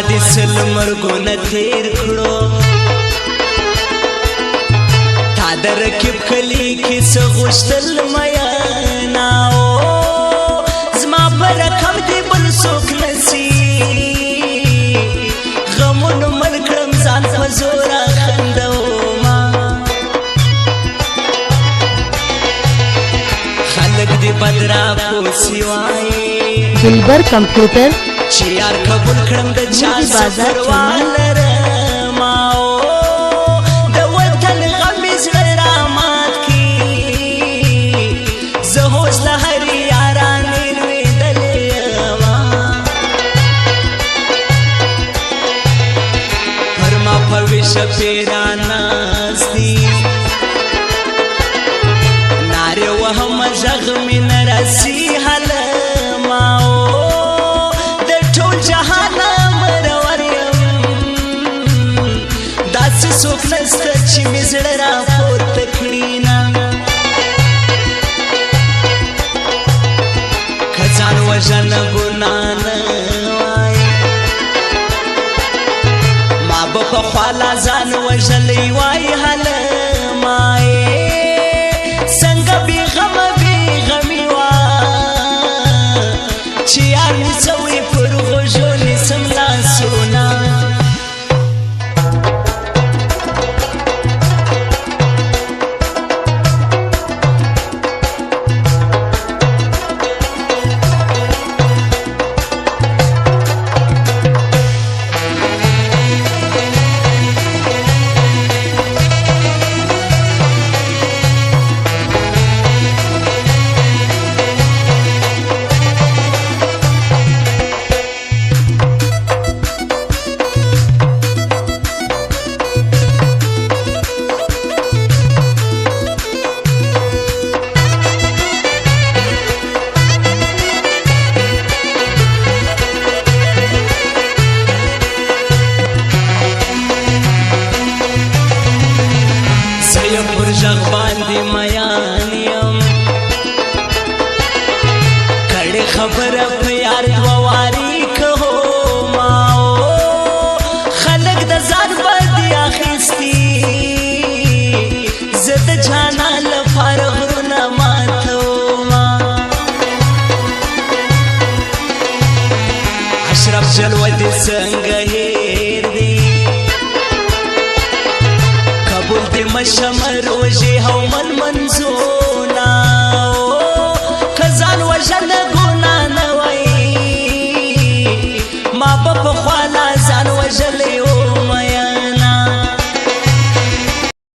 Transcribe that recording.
دې سلمرګونه تیر کړو تا د رکب کلی کې څه غوښتل میانا زما په رقم دې بل څوک نسي غمونه مړ کړم ځان په زوره خندومه خلک دې بدرا پوسي وایي دلبر کمپیوټر چې یار قبول کړم د چا سفر والرما د وطن غم زړه رامات کی زه اوس له هر یارانې لوېدلې یمه پر ما په ویشه پیران ناست دي نارې وهم غږ مې نه رسي هلما څوک نسته چې مې زړه راپورته کړي نه که ځان وژنه ګناه نه وای ما به پخوا لا ځان وژلی وای هلما څنګه بېغمه بېغمي وه چې یار مې څه وي پر غوږو نیسم لاسونه پر ژغ باندې میان یم کړې خبره په یار دوه واري کومه خلک د ځان بدي اخیستي زه د جانان لپاره غرونه ماتومه اشرف جلوه دې څنګه هېر دی قبول دې مشم روژې او من